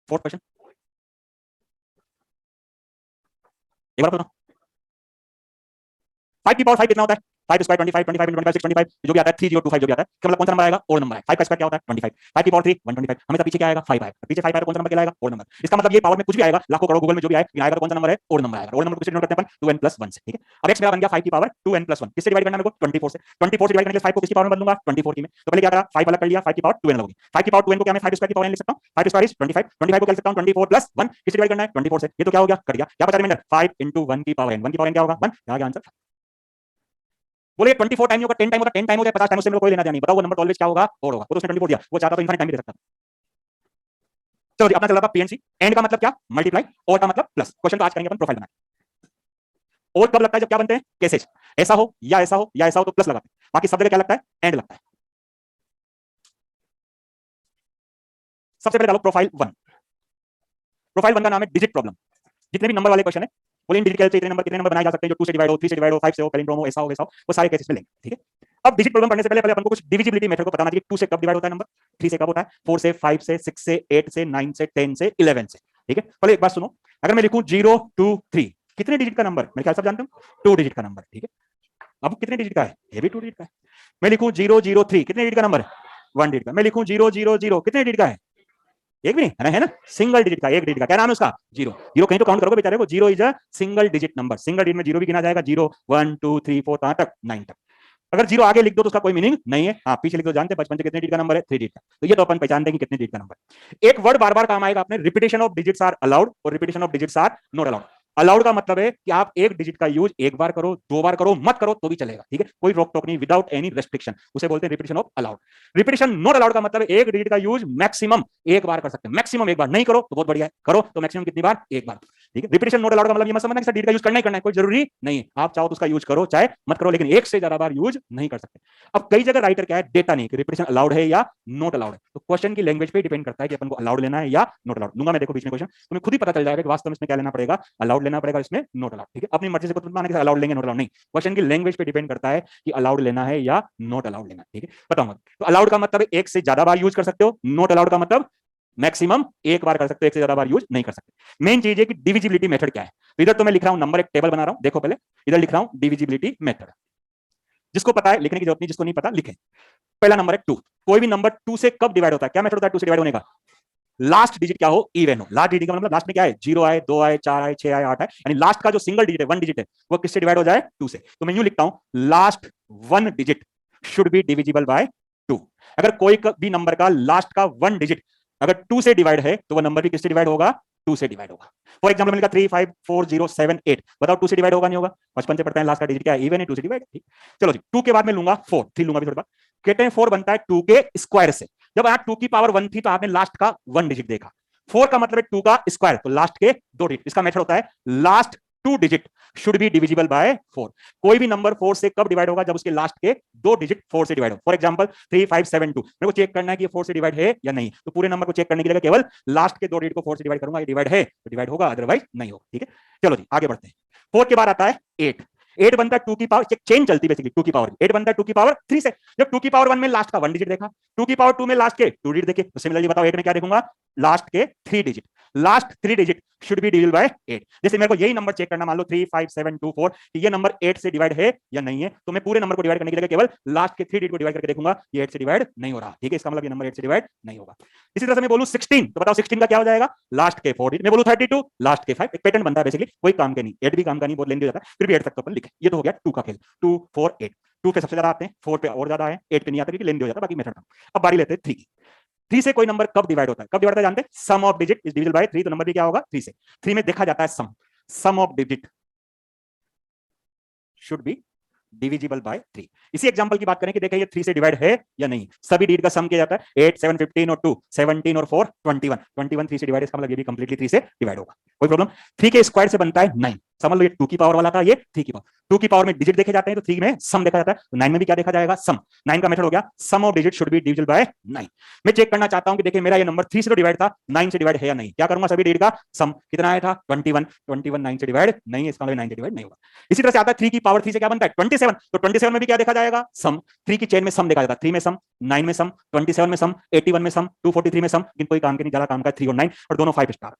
Fourth question एक बार बताओ। 5 की पावर 5 कितना होता है? 5 स्क्वायर 25 25 25 625 जो भी आता है 3025 जो भी आता है क्या मतलब कौन सा नंबर आएगा? और नंबर है। 5 का स्क्वायर क्या होता है? 25। 5 की पावर 3 125 हमेशा पीछे क्या आएगा? 5 आएगा। पीछे 5 आएगा कौन सा नंबर क्या आएगा? और नंबर। इसका मतलब ये पावर में कुछ भी आएगा लाखों करोड़ गूगल में जो भी आएगा आएगा कौन सा नंबर है? और नंबर आएगा। और नंबर को किससे डिनोट करते हैं अपन? 2n + 1 से। ठीक है अब x मेरा बन गया 5 की पावर 2n + 1 किससे डिवाइड करना है मेरे को? 24 से। 24 से डिवाइड करने के लिए 5 को किसकी पावर में बदलूंगा? 24 की में। तो पहले क्या करा 5 अलग कर लिया 5 की पावर 2n होगी। 5 की पावर 2n को क्या मैं 5 स्क्वायर की पावर लिख सकता हूं? 5 स्क्वायर इज 25 25 को क्या लिख सकता हूं? 24 + 1 किससे डिवाइड करना है? 24 से। ये तो क्या हो गया? कट गया। क्या बचा रिमाइंडर? 5 * 1 की पावर n 1 की पावर n क्या होगा? 1 यहां गया आंसर। बोले 24 टाइम नहीं होगा 10 टाइम होगा 10 टाइम हो जाए 50 टाइम उससे मेरे को कोई लेना देना नहीं। बताओ वो नंबर ऑलवेज क्या होगा? और होगा। वो तो उसने 24 दिया वो चाहता तो इनफाइनाइट टाइम भी दे सकता था। चलो जी अपना चल रहा था पीएनसी। एंड का मतलब क्या? मल्टीप्लाई। और का मतलब प्लस। क्वेश्चन तो आज करेंगे अपन प्रोफाइल बना के। और कब लगता है? जब क्या बनते हैं? केसेस ऐसा हो या ऐसा हो या ऐसा हो तो प्लस लगाते हैं। बाकी सब जगह क्या लगता है? एंड लगता है। सबसे पहले डालो प्रोफाइल 1। प्रोफाइल 1 का नाम है डिजिट प्रॉब्लम। जितने भी नंबर वाले क्वेश्चन है बोले इन डिजिट कैसे कितने नंबर बनाए जा सकते हैं जो 2 से डिवाइड हो 3 से डिवाइड हो 5 से हो पैलिंड्रोम हो ऐसा हो वैसा हो वो सारे केसेस में लेंगे। ठीक है अब डिजिट प्रॉब्लम पढ़ने से पहले अपन को कुछ डिविजिबिलिटी मेथड को बताना चाहिए। 2 से कब डिवाइड होता है नंबर? 3 से कब होता है? 4 से 5 से 6 से 8 से 9 से 10 से 11 से। ठीक है पहले एक बात सुनो अगर मैं लिखूं 0 2 3 कितने डिजिट का नंबर? मेरे ख्याल से आप जानते हो 2 डिजिट का नंबर। ठीक है अब कितने डिजिट का है? ये भी 2 डिजिट का है। मैं लिखूं 0 0 3 कितने डिजिट का नंबर है? 1 डिजिट का। मैं लिखूं 0 0 0 कितने डिजिट का है? एक भी नहीं है ना सिंगल डिजिट का एक डिजिट का क्या नाम है उसका? जीरो। जीरो कहीं तो काउंट करोगे बेचारे को। Zero is a single digit number. Single digit में जीरो भी गिना जाएगा 0 1 2 3 4 कहां तक 9 तक। अगर जीरो आगे लिख दो तो उसका कोई मीनिंग नहीं है। हाँ पीछे लिख दो जानते हैं बचपन से कितने डिजिट का नंबर है? 3 डिजिट का। तो ये तो अपन पहचानते हैं कि कितने डिजिट का नंबर। एक वर्ड बार बार काम आएगा अपने repetition of digits are allowed और repetition of digits are not allowed. Allowed का मतलब है कि आप एक डिजिट का यूज एक बार करो 2 बार करो मत करो तो भी चलेगा। ठीक है कोई रोक टोक नहीं विदाउट एनी रेस्ट्रिक्शन उसे बोलते हैं repetition of allowed. Repetition not allowed का मतलब है एक डिजिट का यूज मैक्सिमम एक बार कर सकते हैं। मैक्सिमम एक बार नहीं करो तो बहुत बढ़िया है करो तो मैक्सिमम कितनी बार? एक बार। ठीक है रिपीटेशन नॉट अलाउड का मतलब ये मत समझना कि डिजिट का यूज करना ही करना है कोई जरूरी नहीं है। आप चाहो तो उसका यूज करो चाहे मत करो लेकिन एक से ज्यादा बार यूज नहीं कर सकते। अब कई जगह राइटर क्या है डेटा नहीं कि रिपीटेशन अलाउड है या नॉट अलाउड है। तो क्वेश्चन की लैंग्वेज पे डिपेंड करता है कि अपन को अलाउड लेना है या नॉट अलाउड। लूंगा मैं देखो बीच में क्वेश्चन तुम्हें खुद ही पता चल जाएगा कि वास्तव में इसमें क्या लेना पड़ेगा अलाउड लेना पड़ेगा इसमें नॉट अलाउड। ठीक है अपनी मर्जी से कुछ माने कि अलाउड लेंगे नॉट अलाउड नहीं। क्वेश्चन की लैंग्वेज पे डिपेंड करता है कि अलाउड लेना है या नॉट अलाउड लेना। ठीक है बताऊंगा। तो अलाउड का मतलब एक से ज्यादा बार यूज कर सकते हो। नॉट अलाउड का मतलब मैक्सिमम एक बार कर सकते हो एक से ज्यादा बार यूज नहीं कर सकते। मेन चीज है कि डिविजिबिलिटी मेथड क्या है। तो इधर तो मैं लिख रहा हूं नंबर एक टेबल बना रहा हूं देखो पहले इधर लिख रहा हूं डिविजिबिलिटी मेथड। जिसको पता है लिखने की जरूरत नहीं जिसको नहीं पता लिखे। पहला नंबर है 2। कोई भी नंबर 2 से कब डिवाइड होता है? क्या मेथड होता है 2 से डिवाइड होने का? लास्ट डिजिट क्या हो? इवन हो। लास्ट डिजिट का मतलब लास्ट में क्या है? 0 आए 2 आए 4 आए 6 आए 8 आए यानी लास्ट का जो सिंगल डिजिट है 1 डिजिट है वो किससे डिवाइड हो जाए? 2 से। तो मैं यूं लिखता हूं last 1 digit should be divisible bye 2। अगर कोई भी नंबर का लास्ट का 1 डिजिट अगर 2 से डिवाइड है तो वह नंबर भी किससे डिवाइड होगा? 2 से डिवाइड होगा। फॉर एग्जांपल मिलेगा 3 5 4 0 7 8 बताओ 2 से डिवाइड होगा नहीं होगा? बचपन से पढ़ते हैं लास्ट का डिजिट क्या है? इवन है 2 से डिवाइड। ठीक चलो जी 2 के बाद मैं लूंगा 4 3 लूंगा भी थोड़ी बार। कहते हैं 4 बनता है 2 के स्क्वायर से। जब यहाँ 2 की पावर 1 थी तो आपने लास्ट का 1 डिजिट देखा। 4 का मतलब है 2 का स्क्वायर तो लास्ट के 2 डिजिट। इसका मेथड होता है last 2 digit should be divisible bye 4। कोई भी नंबर 4 से कब डिवाइड होगा? जब उसके लास्ट के 2 डिजिट 4 से डिवाइड हो। फॉर एग्जांपल 3 5 7 2 मेरे को चेक करना है कि ये 4 से डिवाइड है या नहीं। तो पूरे नंबर को चेक करने के लिए केवल लास्ट के 2 डिजिट को 4 से डिवाइड करूंगा। ये डिवाइड है तो डिवाइड होगा अदरवाइज नहीं होगा। ठीक है चलो जी आगे बढ़ते हैं। 4 के बाद आता है 8। 8 बनता है 2 की पावर चेन चलती बेसिकली 2 की पावर 8 बनता है 2 की पावर 3 से। जब 2 की पावर 1 में लास्ट का 1 डिजिट देखा 2 की पावर 2 में लास्ट के 2 डिजिट देखे तो सिमिलरली बताओ 8 में क्या देखूंगा? लास्ट के 3 digit. Last 3 digit should be divisible bye 8। जैसे मेरे को यही नंबर चेक करना मान लो 3 5 7 2 4 कि ये नंबर 8 से डिवाइड है या नहीं है। तो मैं पूरे नंबर को डिवाइड करने के लिए केवल लास्ट के 3 डिजिट को डिवाइड करके देखूंगा ये 8 से डिवाइड नहीं हो रहा। ठीक है इसका मतलब ये नंबर 8 से डिवाइड नहीं होगा। इसी तरह से मैं बोलूं 16 तो बताओ 16 का क्या हो जाएगा? लास्ट के 4 डिजिट। मैं बोलूं 32 लास्ट के 5। एक पैटर्न बनता है बेसिकली कोई काम के नहीं 8 भी काम का नहीं बहुत लेंदी हो जाता है फिर भी 8 तक तो अपन लिखे। ये तो हो गया 2 का खेल 2 4 8। 2 पे सबसे ज्यादा आते हैं 4 पे और ज्यादा है 8 पे नहीं आता क्योंकि लेंदी हो जाता है बाकी मेथड। अब बारी लेते हैं 3 की। 3 से कोई नंबर कब डिवाइड होता है? कब डिवाइड होता है जानते हैं? Sum of digit is divisible by 3 तो नंबर भी क्या होगा? 3 से। 3 में देखा जाता है sum of digit should be divisible by 3। इसी एग्जांपल की बात करें कि देखिए ये 3 से डिवाइड है या नहीं। सभी डिजिट का सम किया जाता है 8 7 15 और 2 17 और 4 21 21 3 से डिवाइड इसका मतलब ये भी कंप्लीटली 3 से डिवाइड होगा। कोई प्रॉब्लम? 3 के स्क्वायर से बनता है 9 समझ लो ये 2 की पावर वाला था, ये 3 की पावर। 2 की पावर में डिजिट देखे जाते हैं तो 3 में सम देखा जाता है, तो 9 में भी क्या देखा जाएगा, सम। 9 का मेथड हो गया sum of digit should be divisible by 9। मैं चेक करना चाहता हूं कि देखिए मेरा ये नंबर 3 से तो डिवाइड था, 9 से डिवाइड है या नहीं। क्या करूंगा, सभी डिजिट का सम। कितना आया था 21, 21 9 से डिवाइड नहीं है, इसका मतलब 9 से डिवाइड नहीं होगा। इसी तरह से आता है 3 की पावर 3 से क्या बनता है 27, तो 27 में भी क्या देखा जाएगा, सम। 3 की चेन में सम देखा जाता है, 3 में सम, 9 में सम, 27 में सम, 81 में सम, 243 में सम। लेकिन कोई काम के नहीं, ज्यादा काम का 3 और 9, और दोनों 5 स्टार।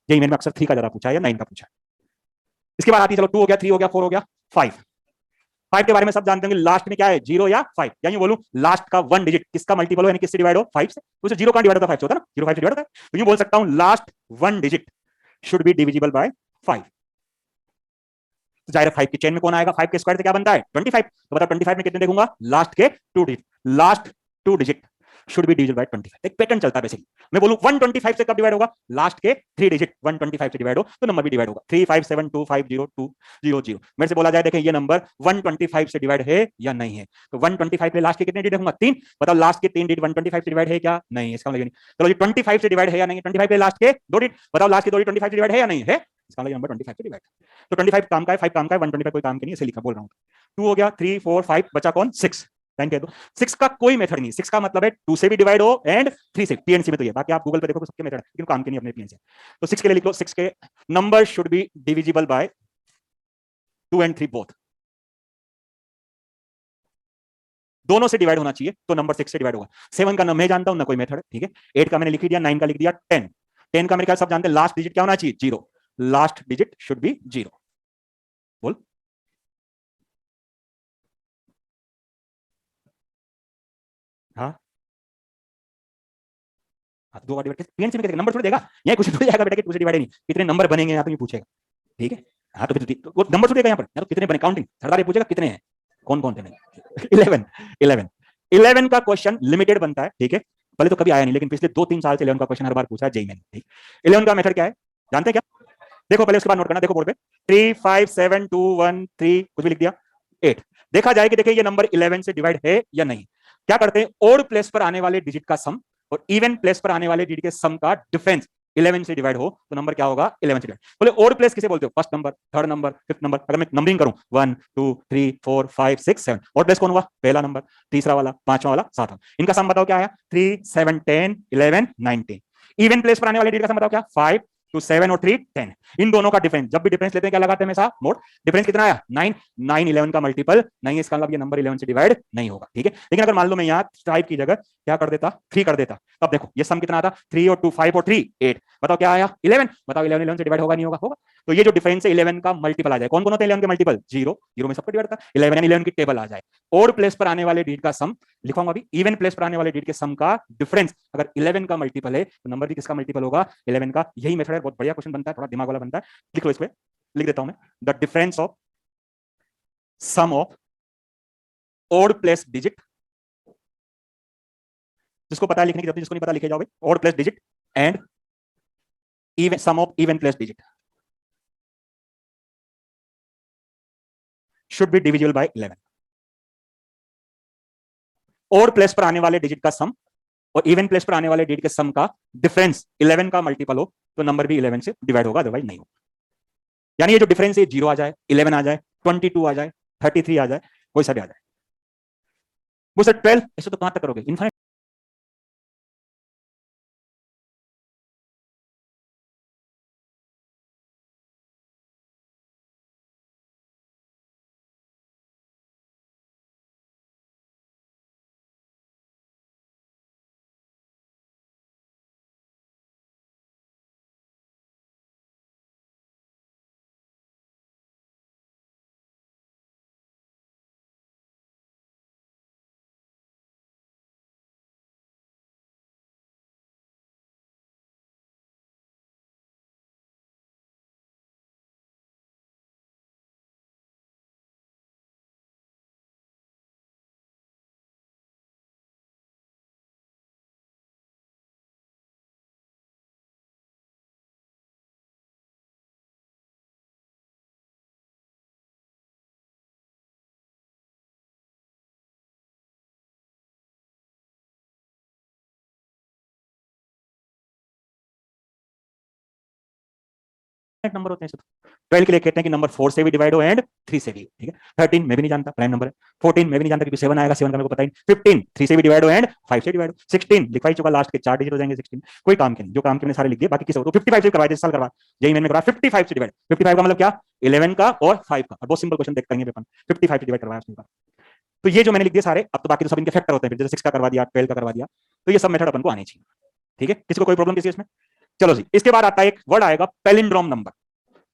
यही मैंने अक्सर 3 का ज्यादा पूछा है या 9 का पूछा है। इसके बाद आती है, चलो 2 हो गया, 3 हो गया, 4 हो गया, 5। 5 के बारे में सब जानते होंगे, लास्ट में क्या है, 0 या 5। या यूं बोलूं, लास्ट का 1 डिजिट किसका मल्टीपल हो, यानी किससे डिवाइड हो, 5 से। तो 0 का डिवाइड होता है 5 से, होता है ना, 0 5 से डिवाइड होता है। तो यूं बोल सकता हूं, last 1 digit should be divisible bye 5। तो जाहिर है 5 की चेन में कौन आएगा, 5 के स्क्वायर से क्या बनता है 25। तो बताओ 25 में कितने देखूंगा, लास्ट के 2 digit, last 2 digit should be divisible bye 25। एक पैटर्न चलता है बेसिकली। मैं बोलूं 125 से कब डिवाइड होगा, लास्ट के 3 डिजिट 125 से डिवाइड हो तो नंबर भी डिवाइड होगा। 357250200। मेरे से बोला जाए देखें ये नंबर 125 से डिवाइड है या नहीं है, तो 125 के लास्ट के कितने डिजिट होंगे, 3। बताओ लास्ट के 3 डिजिट 125 से डिवाइड है क्या, नहीं, इसका मतलब नहीं। चलो ये 25 से डिवाइड है या नहीं, 25 के लास्ट के 2 डिजिट, बताओ लास्ट के 2 डिजिट 25 से डिवाइड है या नहीं है, इसका मतलब नंबर 25 से डिवाइड। तो 25 काम का है, 5 काम का है, 125 कोई काम के नहीं, इसे लिखा बोल रहा हूं। 2 हो गया, 3 4 5, बचा कौन, 6। कह दो 6 का कोई मेथड नहीं, 6 का मतलब है 2 से भी डिवाइड हो एंड 3 से, पीएनसी में तो ये, बाकी आप गूगल पे देखो सबके मेथड है, लेकिन काम के नहीं अपने पीएनसी। तो 6 के लिए लिख लो, 6 के number should be divisible bye 2 and 3 both, दोनों से डिवाइड होना चाहिए, तो नंबर 6 से डिवाइड होगा। 7 का मैं जानता हूं ना कोई मेथड, ठीक है। 8 का मैंने लिख दिया, 9 का लिख दिया, 10। 10 का मेरे ख्याल सब जानते हैं, लास्ट डिजिट क्या होना चाहिए, 0। Last digit should B 0। बोल। हाँ, हाँ, 2 बार डिवाइड पीएनसी में नंबर थोड़ी देगा, ये कुछ थोड़ी जाएगा बेटा कि 2 से डिवाइड नहीं, कितने नंबर बनेंगे यहाँ तो ये पूछेगा, ठीक है। हाँ तो फिर तो वो नंबर थोड़ी देगा यहाँ पर, या तो कितने बने, काउंटिंग सरदार ये पूछेगा कितने हैं, कौन कौन से नहीं। 11। 11। 11 का क्वेश्चन लिमिटेड बनता है, ठीक है। पहले तो कभी आया नहीं, लेकिन पिछले 2-3 साल से 11 का क्वेश्चन हर बार पूछा है जेईई में, ठीक। 11 का मेथड क्या है जानते हैं क्या, देखो पहले उसके बाद नोट करना, देखो बोर्ड पे 35721 3 कुछ भी लिख दिया 8। देखा जाए कि देखिए ये नंबर 11 से डिवाइड है या नहीं। क्या करते हैं, ओड प्लेस पर आने वाले डिजिट का सम और इवन प्लेस पर आने वाले डिजिट के सम का डिफरेंस 11 से डिवाइड हो तो नंबर क्या होगा, 11 से डिवाइड। बोले ओड प्लेस किसे बोलते हो, first number, third number, fifth number. अगर मैं नंबरिंग करूं 1 2 3 4 5 6 7, ओड प्लेस कौन हुआ, पहला नंबर, तीसरा वाला, पांचवा वाला, सातवां। इनका सम बताओ क्या आया, 3 7 10 11 19। इवन प्लेस पर आने वाले डिजिट का सम बताओ क्या, 5 2 7 और 3 10। इन दोनों का डिफरेंस, जब भी डिफरेंस लेते हैं क्या लगाते हैं हमेशा, मोड। डिफरेंस कितना आया 9। 9 11 का मल्टीपल नहीं है, इसका मतलब ये नंबर 11 से डिवाइड नहीं होगा, ठीक है। लेकिन अगर मान लो मैं यहाँ 5 की जगह क्या कर देता, 3 कर देता, तब देखो ये सम कितना आता, 3 और 2 5 और 3 8। बताओ क्या आया 11। बताओ 11 11 से डिवाइड होगा नहीं होगा, होगा। तो ये जो डिफरेंस है 11 का मल्टीपल आ जाए, कौन कौन होते हैं 11 के मल्टीपल, 0 0 में सबको डिवाइड करता, 11 यानी 11 की टेबल आ जाए। ओड प्लेस पर आने वाले डिजिट का सम लिखूंगा अभी, इवन प्लेस पर आने वाले डिजिट के सम का डिफरेंस अगर 11 का मल्टीपल है तो नंबर भी किसका मल्टीपल होगा, 11 का। यही मेथड है, बहुत बढ़िया क्वेश्चन बनता है, थोड़ा दिमाग वाला बनता है। लिख लो, इस पे लिख देता हूं मैं, the difference of sum of odd place digit, जिसको पता है लिखने की जरूरत, जिसको नहीं पता लिखे जाओ भाई, odd place digit and even sum of even place digit should be divisible by 11। Odd place पर आने वाले डिजिट का सम और इवन प्लेस पर आने वाले डिजिट के सम का डिफरेंस 11 का मल्टीपल हो तो नंबर भी 11 से डिवाइड होगा, अदरवाइज नहीं होगा। यानी ये जो डिफरेंस है 0 आ जाए, 11 आ जाए, 22 आ जाए, 33 आ जाए, कोई सा भी आ जाए। वो सर 12 ऐसे तो कहां तक करोगे, इनफाइनाइट। नंबर होते हैं। 12 के लिए कहते हैं कि नंबर 4 से भी डिवाइड हो एंड 3 से भी, ठीक है। 13 मैं भी नहीं जानता, प्राइम नंबर है। 14 मैं भी नहीं जानता क्योंकि 7 आएगा, 7 का मेरे को पता ही नहीं। 15 3 से भी डिवाइड हो एंड 5 से डिवाइड हो। 16 लिखा ही चुका, लास्ट के 4 डिजिट हो जाएंगे 16, कोई काम के नहीं, जो काम के मैंने सारे लिख दिए, बाकी किसे हो तो 55 से करवाए, जिस साल करवा यही मैंने करवाया 55 से डिवाइड। 55 का मतलब क्या, 11 का और 5 का, बहुत सिंपल क्वेश्चन देख करेंगे पेपर 55 से डिवाइड करवाया उसने। तो ये जो मैंने लिख दिया सारे, अब तो बाकी तो सब इनके फैक्टर होते हैं, जैसे 6 का करवा दिया, 12 का करवा दिया, तो ये सब मेथड अपन को आने चाहिए, ठीक है। किसी को कोई प्रॉब्लम किसी इसमें? चलो जी, इसके बाद आता है एक वर्ड आएगा पैलिंड्रोम नंबर।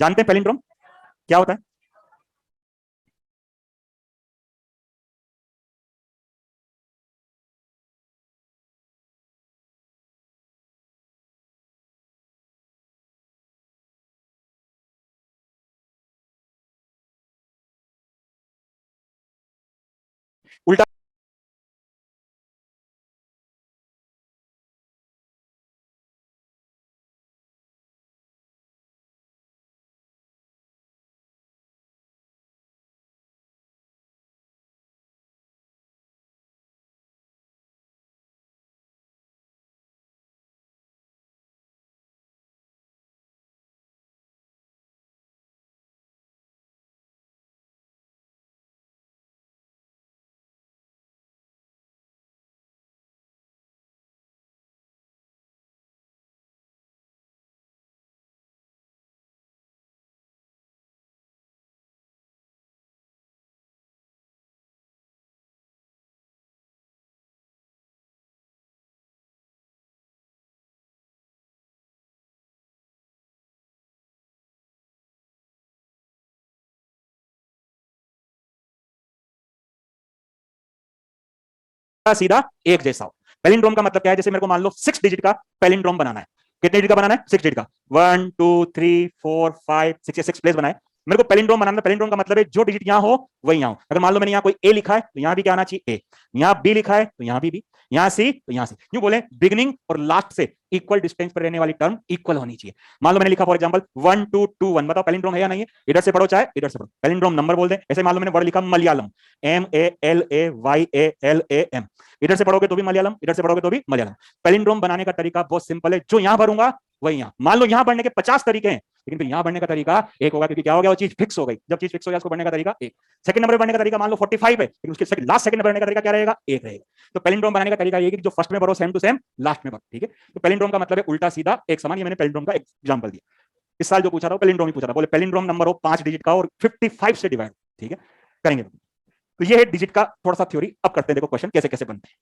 जानते हैं पैलिंड्रोम क्या होता है? उल्टा सीधा एक जैसा हो। पैलिंड्रोम का मतलब क्या है, जैसे मेरे को मान लो 6 डिजिट का पैलिंड्रोम बनाना है। कितने डिजिट का बनाना है? 6 डिजिट का। 1 2 3 4 5 6 6 प्लेस बनाए। मेरे को पैलिंड्रोम बनाना, पैलिंड्रोम का मतलब है जो डिजिट यहां हो वही यहां हो। अगर मान लो मैंने यहां कोई ए लिखा है तो यहां भी क्या आना चाहिए? ए। यहां बी लिखा है तो यहां भी, यहां सी तो यहां सी। यूं बोले बिगिनिंग और लास्ट से इक्वल डिस्टेंस पर रहने वाली टर्म इक्वल होनी चाहिए। मान लो मैंने लिखा फॉर एग्जांपल 1 2 2 1, बताओ पैलिंड्रोम है या नहीं है? इधर से पढ़ो चाहे इधर से पढ़ो, पैलिंड्रोम नंबर बोल दे। ऐसे मान लो मैंने वर्ड लिखा मलयालम, MALAYALAM, इधर से पढ़ोगे तो भी मलयालम, इधर से पढ़ोगे तो भी मलयालम। पैलिंड्रोम बनाने का तरीका बहुत सिंपल है, जो यहां भरूंगा वही यहां। मान लो यहां बढ़ने के 50 तरीके हैं, लेकिन फिर यहां बढ़ने का तरीका एक होगा, क्योंकि क्या हो गया, वो चीज फिक्स हो गई। जब चीज फिक्स हो गया उसको बढ़ने का तरीका एक। सेकंड नंबर बढ़ने का तरीका मान लो 45 है, लेकिन उसके लास्ट सेकंड बढ़ने का तरीका क्या रहेगा? एक रहेगा। तो पैलिंड्रोम बनाने का तरीका ये है कि जो फर्स्ट में भरो सेम टू सेम लास्ट में भरो, ठीक है। तो पैलिंड्रोम का मतलब है उल्टा सीधा एक समान। ये मैंने पैलिंड्रोम का एग्जांपल दिया। इस साल जो पूछा था पैलिंड्रोम ही पूछा था, बोले पैलिंड्रोम नंबर हो 5 डिजिट का और 55 से डिवाइड, ठीक है, करेंगे। तो ये है डिजिट का थोड़ा सा थ्योरी। अब करते हैं, देखो क्वेश्चन कैसे कैसे बनते हैं।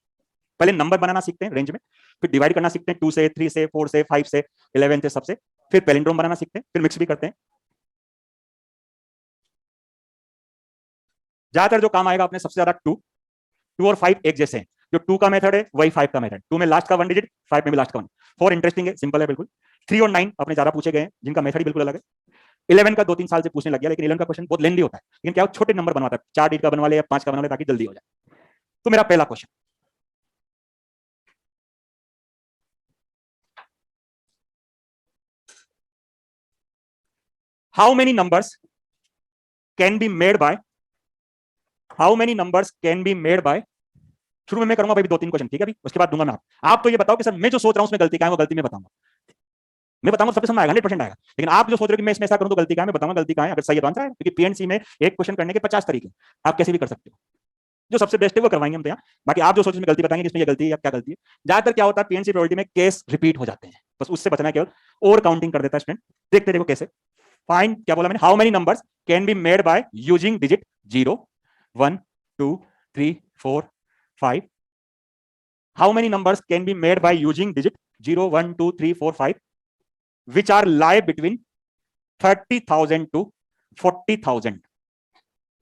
पहले नंबर बनाना सीखते हैं रेंज में, फिर डिवाइड करना सीखते हैं 2 से, 3 से, 4 से, 5 से, 11 से, सबसे। फिर पैलिंड्रोम बनाना सीखते हैं, फिर मिक्स भी करते हैं। ज्यादातर जो काम आएगा अपने सबसे ज्यादा 2, 2 और 5 एक जैसे हैं। जो 2 का मेथड है वही 5 का मेथड। 2 में लास्ट का 1 डिजिट, 5 में भी लास्ट का 1। 4 इंटरेस्टिंग है, सिंपल है बिल्कुल। 3 और 9 अपने ज्यादा पूछे गए हैं, जिनका मेथड ही बिल्कुल अलग है। 11 का 2-3 साल से पूछने लग गया, लेकिन 11 का क्वेश्चन बहुत लेंदी होता है। लेकिन क्या छोटे नंबर बनवाता है, 4 डिजिट का बनवा ले या 5 का बनवा ले, ताकि जल्दी हो जाए। तो मेरा पहला question, how many numbers can be made bye, how many numbers can be made bye. शुरू में मैं करूंगा भाई 2-3 क्वेश्चन, ठीक है, अभी उसके बाद दूंगा मैं आप तो ये बताओ कि सर मैं जो सोच रहा हूं उसमें गलती क्या है, वो गलती मैं बताऊंगा। मैं बताऊंगा सबसे समझ आएगा, 100% आएगा। लेकिन आप जो सोच रहे हो कि मैं इसमें ऐसा करूं तो गलती क्या है, मैं बताऊंगा गलती क्या है। अगर सही है तो आंसर आएगा, क्योंकि पीएनसी में एक क्वेश्चन करने के 50 तरीके, आप कैसे भी कर सकते हो। जो सबसे बेस्ट है वो करवाएंगे हम तो यहाँ। बाकी आप जो सोच में गलती बताएंगे कि इसमें ये गलती है या क्या गलती है। ज्यादातर क्या होता है पीएनसी प्रोबेबिलिटी में, केस रिपीट हो जाते हैं, बस उससे बचना है। केवल ओवर काउंटिंग कर देता है स्टूडेंट। देखते देखो कैसे। फाइंड, क्या बोला मैंने, how many numbers can be made by using digit 0 1 2 3 4 5। How many numbers can be made by using digit 0 1 2 3 4 5 which are lie between 30,000 to 40,000,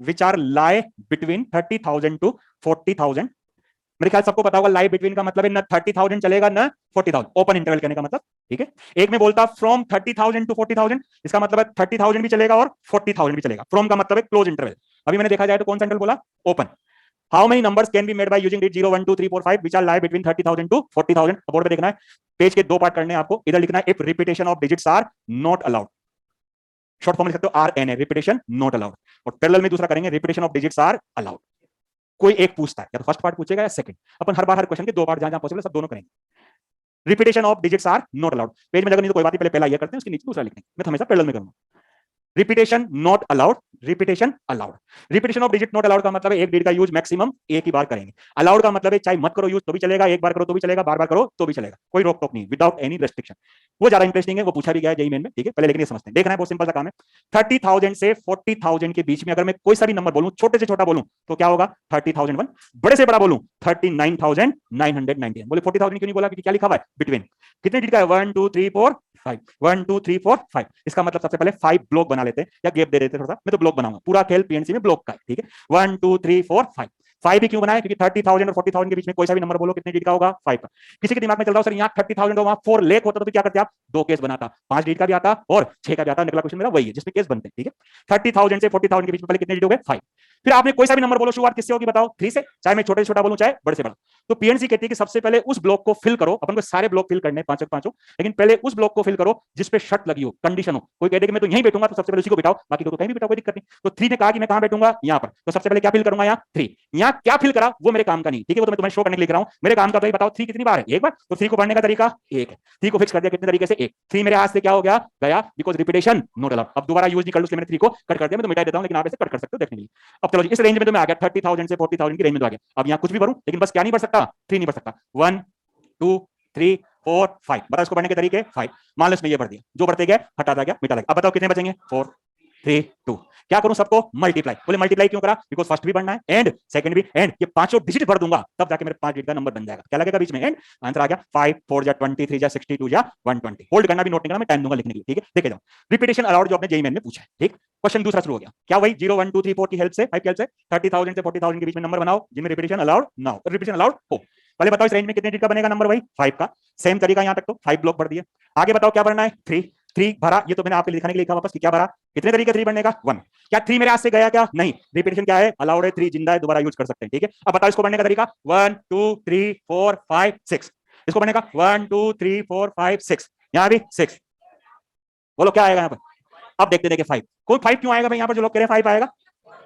which are lie between 30,000 to 40,000। मेरे ख्याल सबको पता होगा लाई बिटवीन का मतलब है ना 30,000 चलेगा ना 40,000, ओपन इंटरवल कहने का मतलब, ठीक है। एक में बोलता फ्रॉम 30,000 टू 40,000, इसका मतलब है 30,000 भी चलेगा और 40,000 भी चलेगा। फ्रॉम का मतलब है क्लोज इंटरवल। अभी मैंने देखा जाए तो कौन सा इंटरवल बोला? Open. How many numbers can be made by using digit 0 1 2 3 4 5 which are lie between 30,000 to 40,000। Board पे देखना है, पेज के 2 पार्ट करने हैं आपको। इधर लिखना है if repetition of digits are not allowed, short form लिख सकते हो RNA, रिपीटेशन नॉट अलाउड। और पैरेलल में दूसरा करेंगे repetition of digits are allowed. कोई एक पूछता है, या तो फर्स्ट पार्ट पूछेगा या सेकंड। अपन हर बार हर क्वेश्चन के 2 पार्ट जहां जहां पॉसिबल सब दोनों करेंगे। Repetition of digits are not allowed. Page में अगर नहीं तो कोई बात नहीं, पहले पहला ये करते हैं, उसके नीचे दूसरा लिखने, मैं तो हमेशा पैरेलल में करूंगा। Repetition not allowed, repetition allowed. Repetition of digit not allowed का मतलब है एक डिजिट का यूज मैक्सिमम एक ही बार करेंगे। अलाउड का मतलब है चाहे मत करो यूज तो भी चलेगा, एक बार करो तो भी चलेगा, बार बार करो तो भी चलेगा, कोई रोक टोक नहीं, विदाउट एनी रेस्ट्रिक्शन। वो ज्यादा इंटरेस्टिंग है, वो पूछा भी गया है जेईई मेन में, ठीक है, पहले लेकिन ये समझते हैं, देखना है, बहुत सिंपल सा काम है। 30,000 से 40,000 के बीच में अगर मैं कोई सा भी नंबर बोलूं, छोटे से छोटा बोलूं तो क्या होगा 30,001, बड़े से बड़ा बोलूं 39,999। बोले 40,000 क्यों नहीं बोला, क्योंकि क्या लिखा हुआ है बिटवीन, कितने डिजिट का है, 1 2 3 4 5, 1 2 3 4 5। इसका मतलब सबसे पहले 5 ब्लॉक बना लेते हैं या गैप दे देते हैं थोड़ा सा, मैं तो ब्लॉक बनाऊंगा, पूरा खेल पीएनसी में ब्लॉक का है, ठीक है। 1 2 3 4 5, 5 भी क्यों बनाया, क्योंकि 30,000 और 40,000 के बीच में कोई सा भी नंबर बोलो कितने डिजिट का होगा 5 का। किसी के दिमाग में चल रहा हो सर यहाँ 30,000 का वहां 4 लाख होता तो क्या करते आप, दो केस बनाता, 5 डिजिट का भी आता और 6 का भी आता। निकला क्वेश्चन मेरा वही है जिसमें केस बनते हैं, ठीक है। 30,000 से 40,000 के बीच में पहले कितने डिजिट हो गए 5। फिर आपने कोई सा भी नंबर बोलो, शुरुआत किससे होगी बताओ, 3 से, चाहे मैं छोटे से छोटा बोलूं चाहे बड़े से बड़ा। तो पीएनसी कहती है कि सबसे पहले उस ब्लॉक को फिल करो, अपन को सारे ब्लॉक फिल करने पांचों पांचों, लेकिन पहले उस ब्लॉक को फिल करो जिस पे शर्त लगी हो, कंडीशन हो। कोई कह दे कि मैं तो यहीं बैठूंगा तो सबसे पहले उसी को बिठाओ, बाकी तो कहीं भी बिठाओ, कोई दिक्कत नहीं। तो 3 ने कहा कि मैं कहां बैठूंगा, यहां पर, तो सबसे पहले क्या फिल करूंगा, यहाँ 3। यहाँ क्या फिल करा वो मेरे काम का नहीं, ठीक है, वो तो मैं तुम्हें शो करने के लिए लिख रहा हूं, मेरे काम का तो ये बताओ 3 कितनी बार है, एक बार। तो 3 को पढ़ने का तरीका एक है, 3 को फिक्स कर दिया कितने तरीके से, एक। 3 मेरे हाथ से क्या हो गया, गया, बिकॉज रिपीटेशन नोट अलाउड। अब दोबारा यूज नहीं कर लो, इसलिए मैंने 3 को कट कर दिया, मैं तो मिटा देता हूं, लेकिन आप इसे कट कर सकते हो देखने के लिए। अब चलो जी, इस रेंज में तो मैं आ गया, 30,000 से 40,000 की रेंज में तो आ गया। अब यहाँ कुछ भी भरूं, लेकिन बस क्या नहीं बढ़ सकता, 3 नहीं बढ़ सकता। 1 2 3 4 5, बताओ इसको बढ़ने के तरीके 5। मान लो इसमें ये बढ़ दिया, जो बढ़ते गए हटाता गया, मिटा गया। अब बताओ कितने बचेंगे, 4 3 2। क्या करूं, सबको मल्टीप्लाई। बोले मल्टीप्लाई क्यों करा, बिकॉज फर्स्ट भी बढ़ना है एंड सेकंड भी, एंड ये पांचों डिजिट भर दूंगा तब जाके मेरे 5 डिजिट का नंबर बन जाएगा। क्या लगेगा बीच में, एंड। आंसर आ गया 5 4 जा 20, 3 जा 62 जा 120। होल्ड करना भी नोट नहीं करना, मैं टाइम दूंगा लिखने के लिए, ठीक है। देखे जाओ, रिपीटेशन अलाउड जो आपने जेईई मेन में पूछा है, ठीक। क्वेश्चन दूसरा शुरू हो गया, क्या वही 0 1 2 3 4 की हेल्प से, 5 की हेल्प से 30,000 से 40,000 के बीच में नंबर बनाओ जिनमें रिपीटेशन अलाउड ना हो, रिपीटेशन अलाउड हो। पहले बताओ इस रेंज में कितने डिजिट का बनेगा नंबर, वही 5 का। सेम तरीका यहां तक तो 5 ब्लॉक भर दिए। आगे बताओ क्या भरना है, 3। 3 भरा, ये तो मैंने आपको दिखाने के लिए लिखा वापस कि क्या भरा, कितने तरीके 3 बनने का, 1। क्या 3 मेरे हाथ से गया, क्या नहीं, रिपीटेशन क्या है, अलाउड है, 3 जिंदा है, दोबारा यूज कर सकते हैं, ठीक है। अब बताओ इसको बनने का तरीका, 1 2 3 4 5 6। इसको बनने का 1 2 3 4 5 6, यहां भी 6। बोलो क्या आएगा यहाँ पर, अब देखते देखे 5। कोई 5 क्यों आएगा भाई यहाँ पर, जो लोग कह रहे हैं 5 आएगा,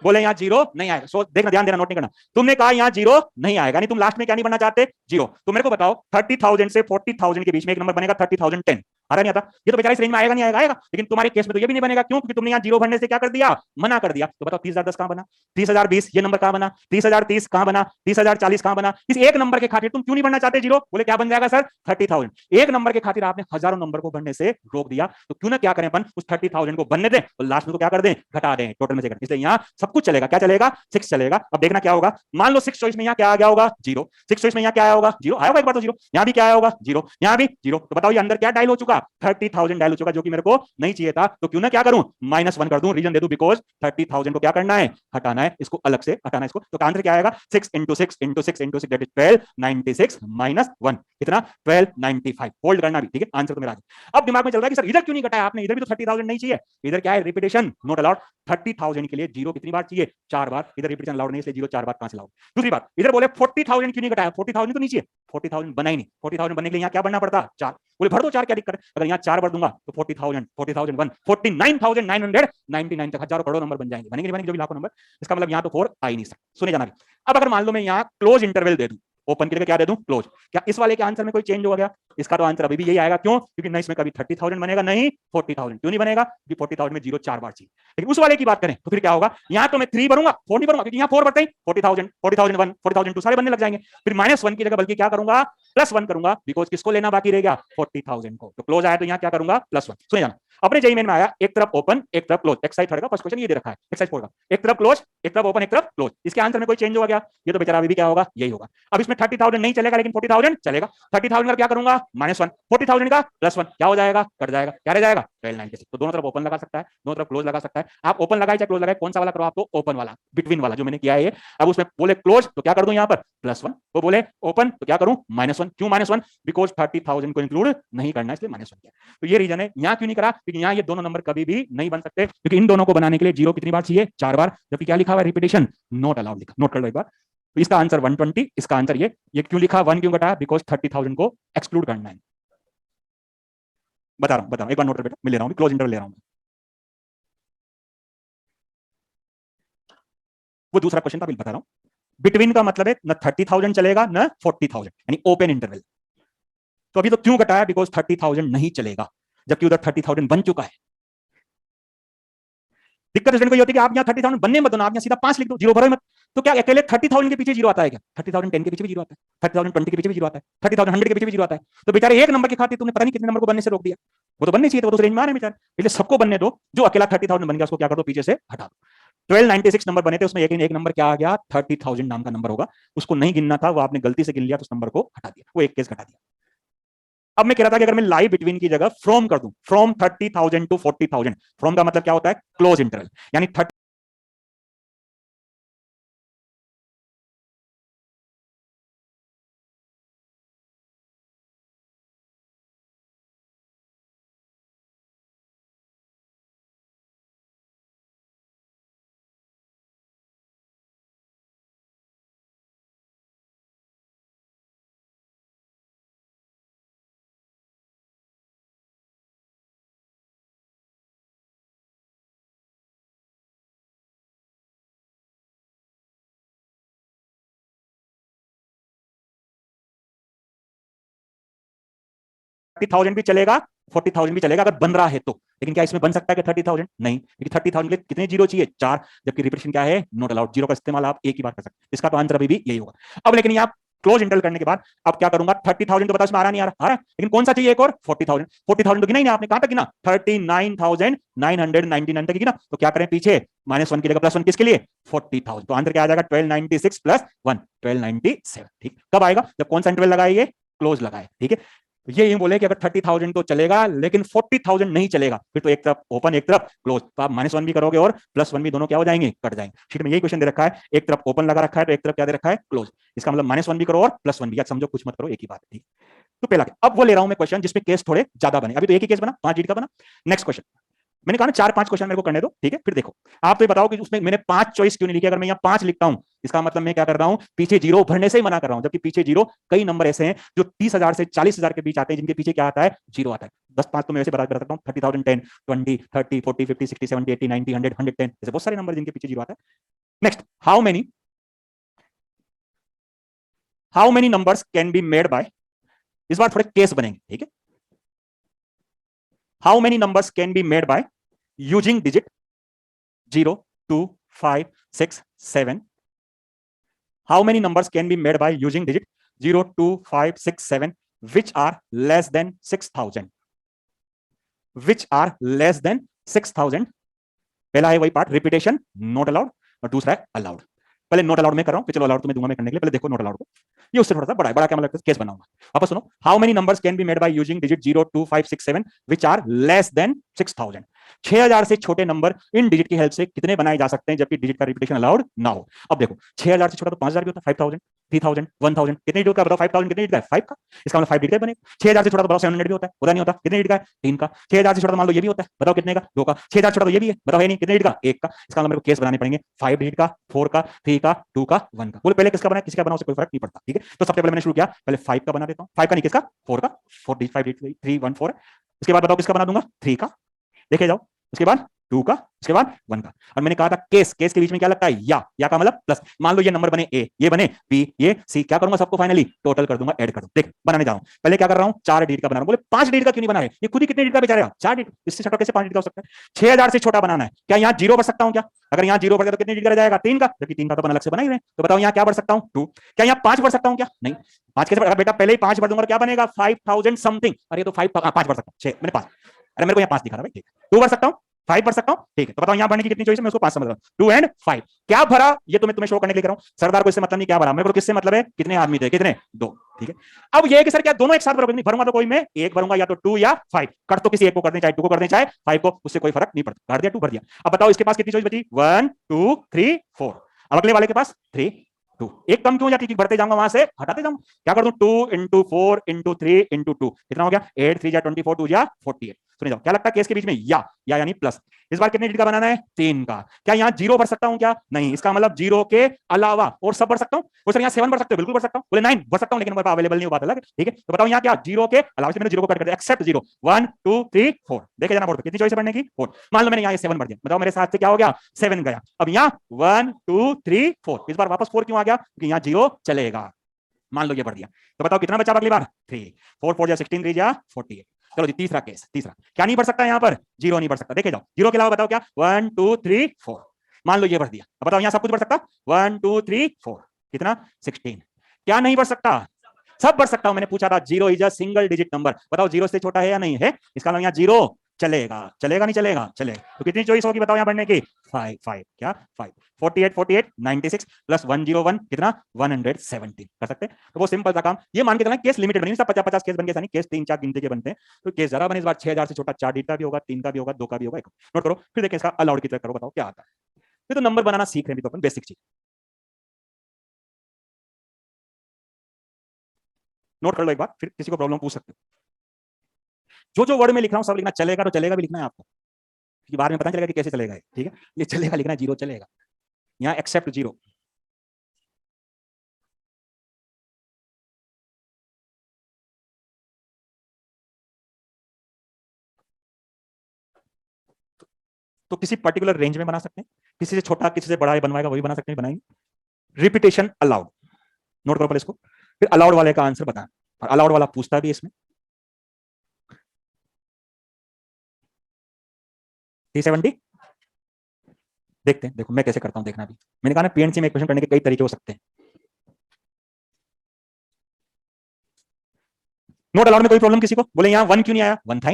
बोले यहाँ 0 नहीं आएगा। सो देखना, ध्यान देना, नोट नहीं करना। तुमने कहा यहाँ 0 नहीं आएगा, नहीं तुम लास्ट में क्या नहीं बनना चाहते, 0। तो मेरे को बताओ 30,000 से 40,000 के बीच में एक नंबर बनेगा 30,010, आ रहा नहीं आता, ये तो बेचारा इस रेंज में आएगा नहीं आएगा, आएगा, लेकिन तुम्हारे केस में तो ये भी नहीं बनेगा, क्यों, क्योंकि तुमने यहाँ 0 भरने से क्या कर दिया, मना कर दिया। तो बताओ 30,010 कहां बना, 30,020 ये नंबर कहां बना, 30,030 कहां बना, 30,040 कहां बना। इस एक नंबर के खातिर तुम क्यों नहीं बनना चाहते 0, बोले क्या बन जाएगा सर 30,000। एक नंबर के खातिर आपने हजारों नंबर को बनने से रोक दिया, तो क्यों ना क्या करें अपन, उस 30,000 को बनने दें और लास्ट में तो क्या कर दें, घटा दें, टोटल में से घटा। इसलिए यहाँ सब कुछ चलेगा, क्या चलेगा, 6 चलेगा। अब देखना क्या होगा, मान लो 6 चॉइस में यहाँ क्या आ गया होगा, 0। 6 चॉइस में यहाँ क्या आया होगा, 0 आया होगा एक बार तो 0, यहाँ भी क्या आया होगा 0, यहाँ भी 0। तो बताओ ये अंदर क्या डायल हो चुका, 30,000 डायल हो चुका, जो कि मेरे को नहीं चाहिए था। तो क्यों ना क्या करूं, -1 कर दूं, रीजन दे दूं, बिकॉज 30,000 को क्या करना है, हटाना है, इसको अलग से हटाना है इसको। तो आंसर क्या आएगा, 6 × 6 × 6 × 6 दैट इज 1296 -1 कितना 1295। होल्ड करना भी, ठीक है। आंसर तो मेरा आ गया। अब दिमाग में चल रहा है कि सर इधर क्यों नहीं घटाया आपने, इधर भी तो 30,000 नहीं चाहिए, इधर क्या है, रिपीटेशन नॉट अलाउड। 30,000 के लिए 0 कितनी बार चाहिए, 4 बार, इधर रिपीटेशन अलाउड नहीं, इसलिए 0 4 बार कहां से लाओ। दूसरी बात, इधर बोले 40,000 क्यों नहीं घटाया, 40,000 तो नहीं चाहिए, 40,000 बना ही नहीं, 40,000 बनने के लिए यहाँ क्या बनना पड़ता, 4। बोले भर दो 4, क्या दिक्कत है, अगर यहाँ 4 भर दूंगा तो 40,000 40,001 49,999 तक हजारों करोड़ नंबर बन जाएंगे, बनेंगे नहीं बनेंगे, जो भी लाखों नंबर। इसका मतलब यहाँ तो 4 आ ही नहीं सकता, सुने जाना। अब अगर मान लो मैं यहाँ क्लोज इंटरवल दे दूं, ओपन के लिए क्या दे दूं, क्लोज, क्या इस वाले के आंसर में कोई चेंज हो गया, इसका तो आंसर अभी भी यही आएगा, क्यों, क्योंकि नहीं इसमें कभी 30,000 बनेगा नहीं 40,000। क्यों नहीं बनेगा, क्योंकि 40,000 में 0 4 बार चाहिए। लेकिन उस वाले की बात करें तो फिर क्या होगा, यहाँ तो मैं 3 भरूंगा, 4 नहीं भरूंगा, क्योंकि यहाँ 4 बढ़ते ही 40,000 40,001 40,002 सारे बनने लग जाएंगे। फिर -1 की जगह बल्कि क्या करूंगा, +1 करूंगा, बिकॉज किसको लेना बाकी रह गया, 40,000 को। तो क्लोज आया तो यहाँ क्या करूंगा, +1। सुने जाना, अपने जेईई मेन में आया एक तरफ ओपन एक तरफ क्लोज, एक्सरसाइज 3 का फर्स्ट क्वेश्चन ये दे रखा है, एक्सरसाइज 4 का, एक तरफ क्लोज एक तरफ ओपन एक तरफ क्लोज। इसके आंसर में कोई चेंज हो गया, ये तो बेचारा अभी भी क्या होगा, यही होगा। अब इसमें 30,000 नहीं चलेगा, लेकिन 40,000 चलेगा। 30,000 का क्या करूंगा, -1, 40,000 का +1 क्या हो जाएगा, कट जाएगा, क्या रह जाएगा 1296। तो दोनों तरफ ओपन लगा सकता है, दोनों तरफ क्लोज लगा सकता है। आप ओपन लगाए चाहे क्लोज लगाए, कौन सा वाला करो, आप तो ओपन वाला, बिटवीन वाला जो मैंने किया है ये। अब उसमें बोले क्लोज तो क्या कर दूं यहाँ पर +1, वो बोले ओपन तो क्या करूं -1। क्यों -1, बिकॉज 30,000 को इंक्लूड नहीं करना, इसलिए -1 किया। तो ये रीजन है। यहाँ क्यों नहीं करा, क्योंकि यहाँ ये दोनों नंबर कभी भी नहीं बन सकते, क्योंकि इन दोनों को बनाने के लिए 0 कितनी बार चाहिए, 4 बार, जबकि क्या लिखा हुआ है, रिपीटेशन नॉट अलाउड लिखा, नोट कर लो एक बार। तो इसका आंसर 120, इसका आंसर ये क्यों लिखा, 1 क्यों घटाया, बिकॉज 30,000 को एक्सक्लूड करना है। बता रहा हूं एक बार नोट कर बेटा, मैं ले रहा हूं, क्लोज इंटरवल ले रहा हूं। वो दूसरा क्वेश्चन था, बता रहा हूं। बिटवीन का मतलब है न 30,000 चलेगा न 40,000, यानी ओपन इंटरवल। तो अभी तो क्यों घटाया, बिकॉज 30,000 नहीं चलेगा, जबकि उधर 30,000 बन चुका है। दिक्कत स्टूडेंट को ये होती है कि आप यहाँ 30,000 बनने मत दो ना, आप यहाँ सीधा 5 लिख दो, जीरो भरो मत। तो क्या अकेले 30,000 के पीछे जीरो आता है क्या? 30,010 के पीछे भी जीरो आता है, 30,020 के पीछे भी जीरो आता है, 30,100 के पीछे भी जीरो आता है। तो बेचारे एक नंबर के खाते तुमने पता नहीं कितने नंबर को बनने से रोक दिया। वो तो बनने चाहिए, तो वो तो रेंज में आ रहे हैं बेचारे, इसलिए सबको बनने दो। जो अकेला 30,000 बन गया उसको क्या कर दो, पीछे से हटा दो। 1296 नंबर बने थे, उसमें एक नंबर क्या आ गया, 30,000 नाम का नंबर होगा, उसको नहीं गिनना था, वो आपने गलती से गिन लिया, तो उस नंबर को हटा दिया, वो एक केस घटा दिया। अब मैं कह रहा था कि अगर मैं लाइव बिटवीन की जगह फ्रॉम कर दूं, फ्रॉम 30,000 टू 40,000, फ्रॉम का मतलब क्या होता है, क्लोज इंटरवल, यानी 30,000 भी चलेगा, 40,000 भी चलेगा, अगर बन रहा है तो। लेकिन क्या इसमें बन सकता है कि 30,000? नहीं, क्योंकि 30,000 के लिए कितने जीरो चाहिए, 4, जबकि रिपीटेशन क्या है, नॉट अलाउड, जीरो का इस्तेमाल आप एक ही बार कर सकते हैं। इसका तो आंसर अभी भी यही होगा। अब लेकिन यहाँ क्लोज इंटरवल करने के बाद अब क्या करूंगा, 30,000 तो बताओ इसमें आ रहा नहीं, आ रहा है, लेकिन कौन सा चाहिए एक और, 40,000। 40,000 तो गिना ही ना आपने, कहां तक गिना, 39,999 तक गिना। तो क्या करें, पीछे -1 की जगह +1 किसके लिए, 40,000। तो आंसर क्या आ जाएगा, 1296 + 1, 1297। ठीक, कब आएगा, जब कौन सा इंटरवल लगाए, ये क्लोज लगाए। ठीक है, ये बोले कि अगर 30,000 तो चलेगा लेकिन 40,000 नहीं चलेगा, फिर तो एक तरफ ओपन एक तरफ क्लोज, तो आप -1 भी करोगे और +1 भी, दोनों क्या हो जाएंगे, कट जाएंगे। शीट में यही क्वेश्चन दे रखा है, एक तरफ ओपन लगा रखा है तो एक तरफ क्या दे रखा है, क्लोज। इसका मतलब -1 भी करो और +1 भी, या समझो कुछ मत करो, एक ही बात। ठीक, तो पहला, अब वो ले रहा हूं मैं क्वेश्चन जिसमें केस थोड़े ज्यादा बने, अभी तो एक ही केस बना, 5 डिजिट का बना। नेक्स्ट क्वेश्चन, मैंने कहा ना 4-5 क्वेश्चन मेरे को करने दो, ठीक है, फिर देखो आप तो ये बताओ कि उसमें मैंने 5 चॉइस क्यों नहीं लिखी। अगर मैं यहाँ 5 लिखता हूं, इसका मतलब मैं क्या कर रहा हूं, पीछे जीरो भरने से ही मना कर रहा हूं, जबकि पीछे जीरो कई नंबर ऐसे हैं जो 30,000 से 40,000 के बीच आते हैं, जिनके पीछे क्या आता है, जीरो आता है। 10-5 तो मैं वैसे बता सकता हूँ, 30,010, 20, 30, 40, 50, 60, 70, 80, 90, 100, 110, ऐसे बहुत सारे नंबर जिनके पीछे जीरो आता है। Next, how many numbers can be made bye, इस बार थोड़े केस बनेंगे, ठीक है। How many numbers can be made by using digit 0, 2, 5, 6, 7. How many numbers can be made by using digit 0, 2, 5, 6, 7 which are less than 6,000? Which are less than 6,000? पहला है वही part, repetition not allowed, और दूसरा है allowed. पहले note allowed में कर रहा हूं, चलो अलाउड तुम्हें दूंगा मैं करने के लिए, पहले देखो नोट अलाउड को। ये उससे थोड़ा सा बड़ा है, बड़ा क्या मतलब केस बनाऊंगा। वापस सुनो, how many numbers can be made by using digit 0, 2, 5, 6, 7 which are less than 6,000। 6,000 से छोटे नंबर इन डिजिट की हेल्प से कितने बनाए जा सकते हैं जबकि डिजिट का रिपीटेशन अलाउड ना हो। अब देखो 6,000 से छोटा तो 5,000 भी होता है, 5,000, 3,000, 1,000, कितने डिजिट का बताओ, 5,000 कितने डिजिट का है, 5 का, इसका मतलब 5 डिजिट का बनेगा। 6,000 से छोटा तो बताओ 700 भी होता है, होता नहीं होता, कितने डिजिट का है, 3 का। 6,000 से छोटा तो मान लो ये भी होता है, बताओ कितने का, 2 का। 6,000 छोटा तो ये भी है, बताओ है नहीं, कितने डिजिट का, 1 का। इसका मतलब मेरे को केस बनाने पड़ेंगे 5 डिजिट का, 4 का, 3 का, 2 का, 1 का। बोले पहले किसका बना, किसी का बना, उससे कोई फर्क नहीं पड़ता। ठीक है, तो सबसे पहले मैंने शुरू किया, पहले 5 का बना देता हूं, 5 का नहीं किसका, 4 का, 4 डिजिट, 5 डिजिट, 3, 1, 4 है। उसके बाद बताओ किसका बना दूंगा, 3 का, देखे जाओ। उसके बाद 2 का, उसके बाद 1 का। और मैंने कहा था केस, केस के बीच में क्या लगता है, या का मतलब प्लस। मान लो ये नंबर बने ए, ये बने बी, ये सी, क्या करूंगा, सबको फाइनली टोटल कर दूंगा, ऐड कर दूं। देख बनाने जा रहा हूं, पहले क्या कर रहा हूं, 4 डिजिट का बना रहा हूं। बोले 5 डिजिट का क्यों नहीं बना है, ये खुद ही कितने डिजिट का बेचारा, 4 डिजिट, इससे छोटा कैसे 5 डिजिट का हो सकता है। 6,000 से छोटा बनाना है, क्या यहाँ जीरो बढ़ सकता हूं क्या, अगर यहाँ जीरो बढ़ गया तो कितने डिजिट का जाएगा, 3 का, जबकि 3 का तो अपन अलग से बना ही रहे। तो बताओ यहाँ क्या बढ़ सकता हूं, 2। क्या यहाँ 5 बढ़ सकता हूं क्या, नहीं। 5 कैसे बढ़ा बेटा, पहले ही 5 बढ़ दूंगा, क्या बनेगा, 5,000 समथिंग। अरे तो 5 बढ़ सकता हूं, 6 मैंने 5, अरे मेरे को यहाँ 5 दिखा रहा भाई, ठीक है। 2 बढ़ सकता हूं, 5 बढ़ सकता हूं, ठीक है। तो बताओ यहाँ बढ़ने की कितनी चॉइस है, मैं उसको 5 समझ रहा हूं, 2 एंड 5। क्या भरा, ये तो मैं तुम्हें शो करने के लिए कर रहा हूं, सरदार को इससे मतलब नहीं क्या भरा, मेरे को किससे मतलब है, कितने आदमी थे, कितने, 2। ठीक है, अब ये कि सर क्या दोनों एक साथ भरोगे, नहीं भरूंगा तो कोई मैं एक भरूंगा, या तो 2 या 5, कट तो किसी एक को कर दें, चाहे 2 को कर दें चाहे 5 को, उससे कोई फर्क नहीं पड़ता, भर दिया 2 भर दिया। अब बताओ इसके पास कितनी चॉइस बची, 1, 2, 3, 4। अब अगले वाले के पास 3, 2, एक कम क्यों जाती, भरते जाऊंगा वहां से हटाते जाऊंगा, क्या कर दूं, 2 इंटू 4 इंटू 3 इंटू 2, कितना हो गया, 8, 3 जा 24, 2 जा 48। सुनिए जाओ, क्या लगता है केस के बीच में, या यानी प्लस। इस बार कितने डिजिट का बनाना है, 3 का। क्या यहाँ जीरो भर सकता हूँ क्या, नहीं, इसका मतलब जीरो के अलावा और सब भर सकता हूँ। वो सर यहाँ 7 भर सकते हो, बिल्कुल भर सकता हूँ, बोले 9 भर सकता हूँ, लेकिन मेरे पास अवेलेबल नहीं हो, बात अलग है। ठीक है, तो बताओ यहाँ क्या, जीरो के अलावा से मैंने जीरो को कट कर दिया, एक्सेप्ट जीरो, 1, 2, 3, 4, देखे जाना बोर्ड पे कितनी चॉइस है पढ़ने की, 4। मान लो मैंने यहाँ 7 भर दिया, बताओ मेरे साथ से क्या हो गया, 7 गया। अब यहाँ 1, 2, 3, 4, इस बार वापस 4 क्यों आ गया, क्योंकि यहाँ जीरो चलेगा। मान लो ये बढ़ दिया, तो बताओ कितना बचा अगली बार? 3। 4 4 जा 16, 3 जा 48। चलो जी तीसरा केस, तीसरा क्या नहीं बढ़ सकता यहाँ पर? जीरो नहीं बढ़ सकता। देखे जाओ, जीरो के अलावा बताओ क्या? 1 2 3 4। मान लो ये बढ़ दिया, अब बताओ यहाँ सब कुछ बढ़ सकता? 1 2 3 4 कितना? 16। क्या नहीं बढ़ सकता? सब बढ़ सकता हूं। मैंने पूछा था zero is a single digit number, बताओ जीरो से छोटा है या नहीं है? इसका मतलब यहाँ जीरो चलेगा, चलेगा नहीं चलेगा? चलेगा। तो कितनी चॉइस होगी बताओ यहाँ बढ़ने की? 5 5 क्या 5 48 48 96 प्लस 101 कितना? 117 कर सकते हैं। तो वो सिंपल सा काम, ये मान के चलना केस लिमिटेड बनी, सब 50 50 केस बन गए, नहीं केस 3 4 गिनती के बनते हैं। तो केस जरा बने इस बार 6000 से छोटा 4 डिजिट का भी होगा, 3 का भी होगा, 2 का भी होगा, नोट करो। फिर देखिए इसका अलाउड की तरह करो, बताओ क्या आता है। ये तो नंबर बनाना सीख रहे हैं, तो अपन बेसिक चीज नोट कर लो एक बार, फिर किसी को प्रॉब्लम पूछ सकते हो। जो जो वर्ड में लिख रहा हूं सब लिखना, चलेगा तो चलेगा भी लिखना है आपको, क्योंकि बाद में पता चलेगा कि कैसे चलेगा, ठीक है? ये चलेगा लिखना है, जीरो चलेगा, यहाँ एक्सेप्ट जीरो। तो किसी पर्टिकुलर रेंज में बना सकते हैं, किसी से छोटा किसी से बड़ा बनवाएगा वही बना सकते हैं, बनाएंगे। रिपीटेशन अलाउड, नोट करो पहले इसको, फिर अलाउड वाले का आंसर बताएं, और अलाउड वाला पूछता भी इसमें 370। देखते हैं, देखो मैं कैसे करता हूं, देखना भी। मैंने कहा ना पीएनसी में क्वेश्चन करने के कई तरीके हो सकते हैं। नोट अलाउड में कोई प्रॉब्लम किसी को? बोले यहाँ वन क्यों नहीं आया? वन था,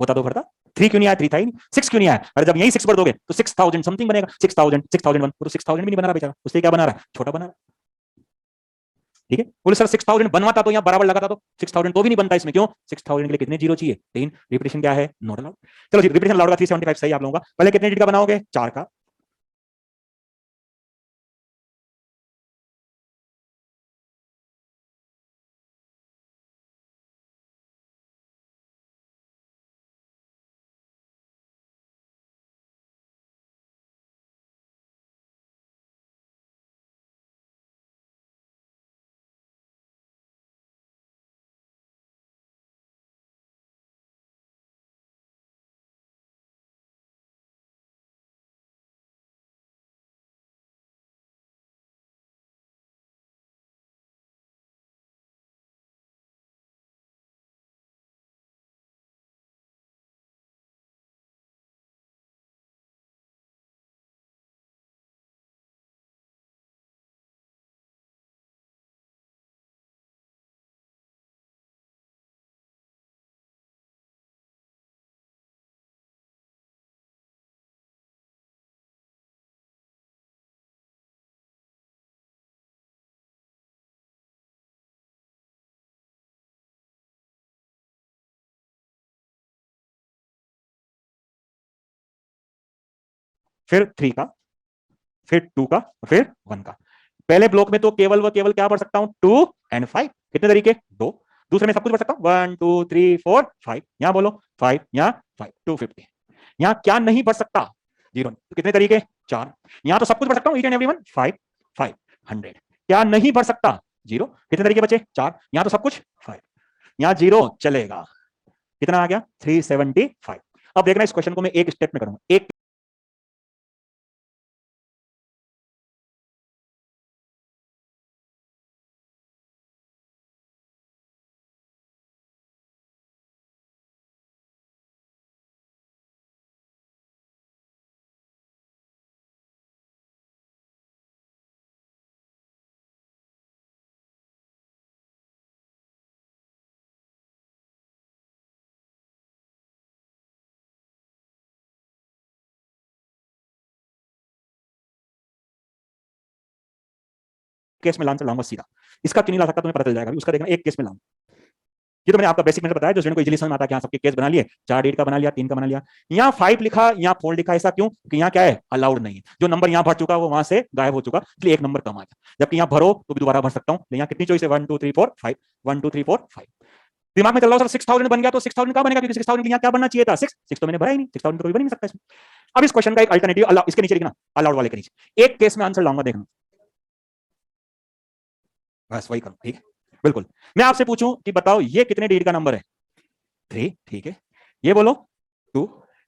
होता तो भरता। 3 क्यों नहीं आया? 3 था ही नहीं। 6 क्यों नहीं आया? अरे जब यही 6 भर दोगे तो 6000 समथिंग बनेगा। 6000 6001, तो 6000 भी नहीं बना रहा बेचारा, उससे क्या बना रहा है? छोटा बना रहा है, ठीक है? बोले सर 6000 बनवाता तो यहाँ बराबर लगाता तो 6000 तो भी नहीं बनता इसमें, क्यों? 6000 के लिए कितने जीरो चाहिए? 3। रिपीटेशन क्या है? Note allowed. चलो जी रिपीटेशन अलाउड का 375 सही आप लोगों का। पहले कितने डिजिट का बनाओगे? 4 का। फिर 3 का, फिर 2 का, फिर 1 का। पहले ब्लॉक में तो केवल व केवल क्या पढ़ सकता हूं? 2 एंड 5। कितने तरीके? 2। दूसरे में सब कुछ पढ़ सकता हूं, 1 2 3 4 5। यहां बोलो 5, यहां 5, 250। यहां क्या नहीं पढ़ सकता? जीरो। तो कितने तरीके? 4। यहां तो सब कुछ पढ़ सकता हूं, ईच एंड एवरीवन 5 5 100। क्या नहीं पढ़ सकता? जीरो। कितने तरीके बचे? 4। यहां तो सब कुछ 5, यहां जीरो चलेगा। कितना आ गया? 375। अब देखना इस क्वेश्चन को मैं एक स्टेप में करूंगा, एक केस में आंसर लाऊंगा सीधा। इसका क्यों नहीं ला सकता तुम्हें पता चल जाएगा, उसका देखना एक केस में लाऊंगा। ये तो मैंने आपका बेसिक में बताया, जो स्टूडेंट को इजीली समझ में आता है कि हाँ सबके केस बना लिए, 4 8 का बना लिया, 3 का बना लिया। यहाँ 5 लिखा, यहाँ 4 लिखा, ऐसा क्यों? कि यहाँ क्या है? अलाउड नहीं है। जो नंबर यहाँ भर चुका वो वहां से गायब हो चुका, इसलिए एक नंबर कम आ गया। जबकि यहाँ भरो तो भी दोबारा भर सकता हूँ। यहाँ कितनी चॉइस है? 1 2 3 4 5, 1 2 3 4 5। दिमाग में चल रहा हो सर 6000 बन गया तो 6000 का बनेगा, क्योंकि 6000 यहाँ क्या बनना चाहिए था? 6 6 तो मैंने भरा ही नहीं, 6000 तो कोई बन ही नहीं सकता इसमें। अब इस क्वेश्चन का एक अल्टरनेटिव इसके नीचे लिखना, अलाउड वाले के नीचे एक केस में आंसर लाऊंगा, देखना बस वही करूं, ठीक है? बिल्कुल। मैं आपसे पूछूं कि बताओ ये कितने डिजिट का नंबर है? 3, ठीक है। ये बोलो 2,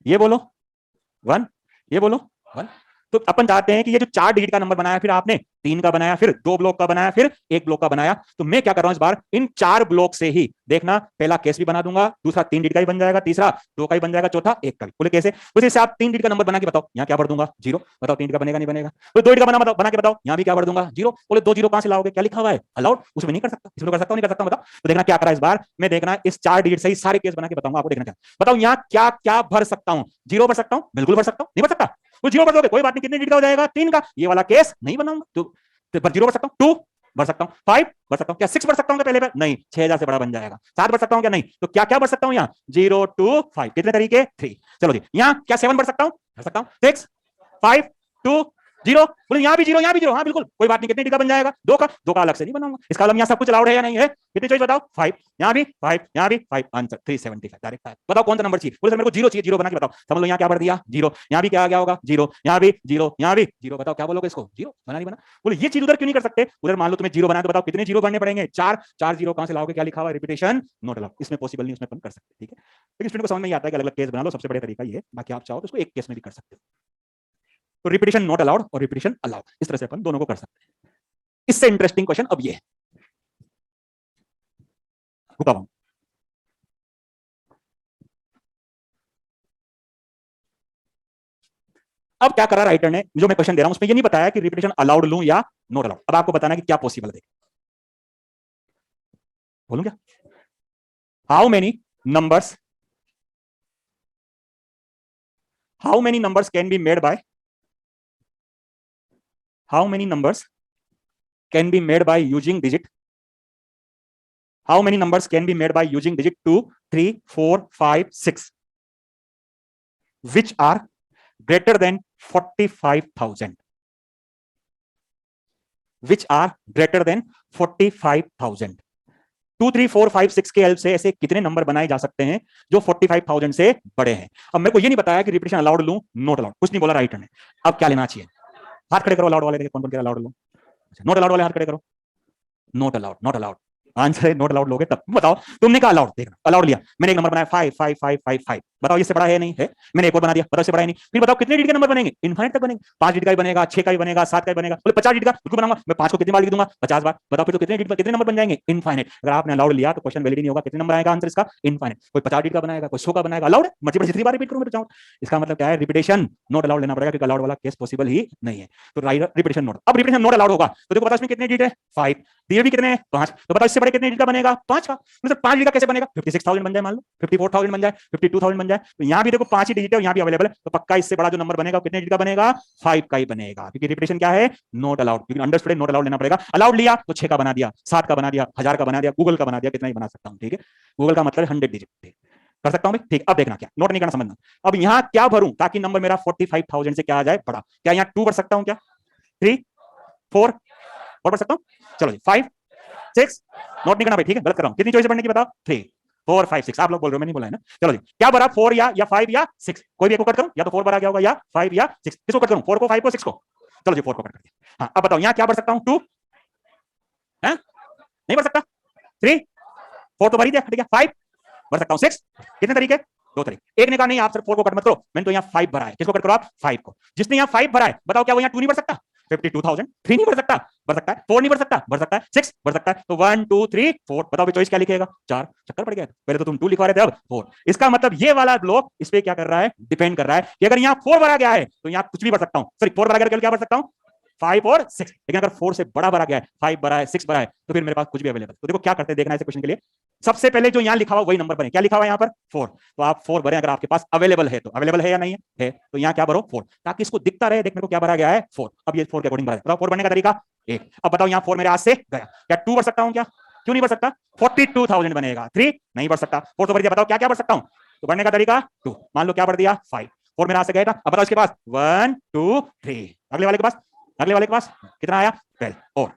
ये बोलो 1, ये बोलो 1। तो अपन चाहते हैं कि ये जो 4 डिजिट का नंबर बनाया, फिर आपने 3 का बनाया, फिर 2 ब्लॉक का बनाया, फिर 1 ब्लॉक का बनाया, तो मैं क्या कर रहा हूं इस बार इन 4 ब्लॉक से ही देखना, पहला केस भी बना दूंगा, दूसरा 3 डिजिट का ही बन जाएगा, तीसरा 2 का ही बन जाएगा, चौथा 1 का भी। बोले कैसे? उसी से आप 3 डिजिट का नंबर बना के बताओ, यहां क्या भर दूंगा? 0। बताओ 3 डिजिट का बनेगा नहीं बनेगा? तो 2 डिजिट का बना के बताओ, यहां भी क्या भर दूंगा? 0। बोले 2 0 कहां से लाओगे? क्या लिखा हुआ है? अलाउड। उसमें नहीं कर सकता, इसमें कर सकता हूं, नहीं कर सकता? बताओ। तो देखना क्या करा इस बार मैं, देखना इस 4 डिजिट से ही सारे केस बना के बताऊंगा आपको। देखना क्या बताओ, यहां क्या क्या भर सकता हूं? 0 भर सकता हूं, बिल्कुल भर सकता हूं, नहीं भर सकता? तो 0 भर दोगे कोई बात नहीं, कितने डिजिट का हो जाएगा? 3 का। ये वाला केस नहीं बनाऊंगा। तो 0 भर सकता हूं, 2 भर सकता हूं, 5 भर सकता हूं, क्या 6 भर सकता हूं क्या? पहले पर नहीं, 6000 से बड़ा बन जाएगा। 7 भर सकता हूं क्या? नहीं। तो क्या क्या भर सकता हूं? यहाँ 0 2 5, कितने तरीके? 3। चलो जी, यहाँ क्या 7 भर सकता हूं? भर सकता हूं। 6 5 2 0। बोले यहाँ भी 0, यहाँ भी 0। हाँ बिल्कुल, कोई बात नहीं, कितने टिका बन जाएगा? 2 का। 2 का अलग से नहीं बनाऊंगा। इसका मतलब यहाँ सब कुछ अलाउड है या नहीं है? कितनी चॉइस बताओ? 5। यहाँ भी 5, यहाँ भी 5, आंसर 375 डायरेक्ट 5। बताओ कौन सा नंबर चाहिए? बोले सर मेरे को 0 चाहिए। 0 बना के बताओ। समझ लो यहाँ क्या भर दिया? 0। यहाँ भी क्या आ गया होगा? 0। यहाँ भी 0, यहाँ भी 0। बताओ क्या बोलोगे इसको? 0 बना नहीं बना? बोले ये चीज उधर क्यों नहीं कर सकते? उधर मान लो तुम्हें 0 बनाया, तो बताओ कितने 0 भरने पड़ेंगे? 4। 4 0 कहां से लाओगे? क्या लिखा हुआ है? Repetition not allowed. इसमें पॉसिबल नहीं, उसमें अपन कर सकते। ठीक है, लेकिन स्टूडेंट को समझ में आता है कि अलग अलग केस बना लो, सबसे बड़ा तरीका ये है। बाकी आप चाहो तो इसको एक केस में भी कर सकते हो। तो रिपीटेशन नॉट अलाउड और रिपीटेशन अलाउड, इस तरह से अपन दोनों को कर सकते हैं। इससे इंटरेस्टिंग क्वेश्चन अब ये है, रुका हूं। अब क्या करा राइटर ने, जो मैं क्वेश्चन दे रहा हूं उसमें ये नहीं बताया कि रिपीटेशन अलाउड लूं या नॉट अलाउड। अब आपको बताना है कि क्या पॉसिबल है। बोलूं क्या? How many numbers, how many numbers can be made bye, how many numbers can be made by using digit, how many numbers can be made by using digit 2 3 4 5 6 which are greater than 45,000, which are greater than 45,000। 2 3 4 5 6 के help से ऐसे कितने number बनाए जा सकते हैं जो 45,000 से बड़े हैं? अब मेरे को ये नहीं बताया कि रिपीटेशन अलाउड लूं नॉट अलाउड, कुछ नहीं बोला राइटर ने। अब क्या लेना चाहिए? हाथ खड़े करो अलाउड वाले, देखिए कौन कौन कह रहा अलाउड लूं। नॉट अलाउड वाले हाथ खड़े करो। Not allowed, not allowed answer है नॉट अलाउड। लोगे तब बताओ, तुमने कहा अलाउड, देखना अलाउड लिया, मैंने एक नंबर बनाया 5 5 5 5 5, बताओ इससे बड़ा है नहीं है? मैंने एक और बना दिया, बताओ इससे बड़ा है नहीं? फिर बताओ कितने डिजिट के नंबर बनेंगे? इनफाइनाइट तक बनेंगे। 5 डिजिट का ही बनेगा, 6 का ही बनेगा, 7 का ही बनेगा। बोले 50 डिजिट का बिल्कुल बनाऊंगा मैं, 5 को कितनी बार लिख दूंगा? 50 बार। बताओ फिर तो कितने डिजिट पर कितने नंबर बन जाएंगे? इनफाइनाइट। अगर आपने अलाउड लिया तो क्वेश्चन वैलिड नहीं होगा। कितने नंबर आएगा आंसर इसका? इनफाइनाइट। कोई 50 डिजिट का बनाएगा, कोई 100 का बनाएगा, अलाउड है, मर्जी पर जितनी बार रिपीट करूं मैं तो चाहूं। इसका मतलब क्या है? रिपीटेशन नॉट अलाउड लेना पड़ेगा, क्योंकि अलाउड वाला केस पॉसिबल ही नहीं है। तो राइट रिपीटेशन नॉट। अब रिपीटेशन नॉट अलाउड होगा तो देखो बताओ इसमें कितने डिजिट है? 5। दिए भी कितने हैं? 5। तो बताओ इससे बड़े कितने डिजिट का बनेगा? 5 का। मतलब 5 डिजिट का कैसे बनेगा? 56,000 बन जाए, मान लो 54,000 बन जाए, 52,000 बन जाए। तो यहाँ भी देखो 5 ही डिजिट है, यहाँ भी अवेलेबल है, तो पक्का इससे बड़ा जो नंबर बनेगा कितने डिजिट का बनेगा? 5 का ही बनेगा, क्योंकि रिपीटेशन क्या है? Not allowed. क्योंकि अंडरस्टूड नॉट अलाउड लेना पड़ेगा। अलाउड लिया तो 6 का बना दिया, 7 का बना दिया, 1000 का बना दिया, गूगल का बना दिया, कितना ही बना सकता हूँ। ठीक है, गूगल का मतलब 100 डिजिट कर सकता हूँ भाई। ठीक, अब देखना क्या, नोट नहीं करना, समझना। अब यहाँ क्या भरूं ताकि नंबर मेरा 45,000 से क्या आ जाए? बड़ा। क्या यहाँ 2 भर सकता हूँ? क्या 3 4 और भर सकता हूँ? चलो जी 5 6, नोट नहीं करना भाई, ठीक है, गलत कर रहा हूं। कितनी चॉइस पढ़ने की बताओ? 3 4 5 6। आप लोग बोल रहे हो, मैं नहीं बोला है ना। चलो जी, क्या भरा? 4 या 5 या 6? कोई भी एक को कट करूं, या तो 4 भरा गया होगा या 5 या 6। किसको कट करूं? 4 को, 5 को, 6 को? चलो जी 4 को कट कर दिया। हाँ, अब बताओ यहाँ क्या भर सकता हूं? 2 है, नहीं भर सकता। 3 4 तो भर ही दिया, ठीक है। 5 भर सकता हूं। 6 कितने तरीके? 2 तरीके। एक ने कहा नहीं आप सिर्फ 4 को कट मत करो, मैंने तो यहाँ 5 भरा है। किसको कट करो आप? 5 को। जिसने यहाँ 5 भरा है बताओ क्या वो यहाँ 2 नहीं भर सकता? 52,000। 3 नहीं भर सकता? भर सकता है। 4 नहीं भर सकता? भर सकता है। 6 भर सकता है। तो 1 2 3 4, बताओ चॉइस क्या लिखेगा? 4। चक्कर पड़ गया, पहले तो तुम 2 लिखवा रहे थे, अब 4। इसका मतलब ये वाला ब्लॉक इस पे क्या कर रहा है? डिपेंड कर रहा है कि अगर यहाँ 4 भरा गया है तो यहाँ कुछ भी भर सकता हूँ। सॉरी 4 भरा गया क्या भर सकता हूँ? 5 और 6। लेकिन अगर 4 से बड़ा भरा गया है, 5 भरा है, 6 भरा है, तो फिर मेरे पास कुछ भी अवेलेबल। तो देखो क्या करते हैं, देखना ऐसे क्वेश्चन के लिए सबसे पहले जो यहाँ लिखा हुआ वही नंबर बने। क्या लिखा हुआ है यहाँ पर? 4। तो आप 4 भरें अगर आपके पास अवेलेबल है तो। अवेलेबल है या नहीं है? तो यहाँ क्या भरो? 4, ताकि इसको दिखता रहे, देख मेरे को क्या भरा गया है? 4। अब ये 4 के अकॉर्डिंग भरा है। बताओ 4 भरने का तरीका? 1। अब बताओ यहाँ 4 मेरे हाथ से गया, क्या 2 भर सकता हूँ? क्या क्यों नहीं भर सकता? 42,000 बनेगा। 3 नहीं भर सकता। 4 तो भर दिया, बताओ क्या क्या भर सकता हूँ? तो भरने का तरीका 2। मान लो क्या भर दिया? 5। 4 मेरे हाथ से गया था। अब बताओ इसके पास 1 2 3, अगले वाले के पास, अगले वाले के पास कितना आया? 12।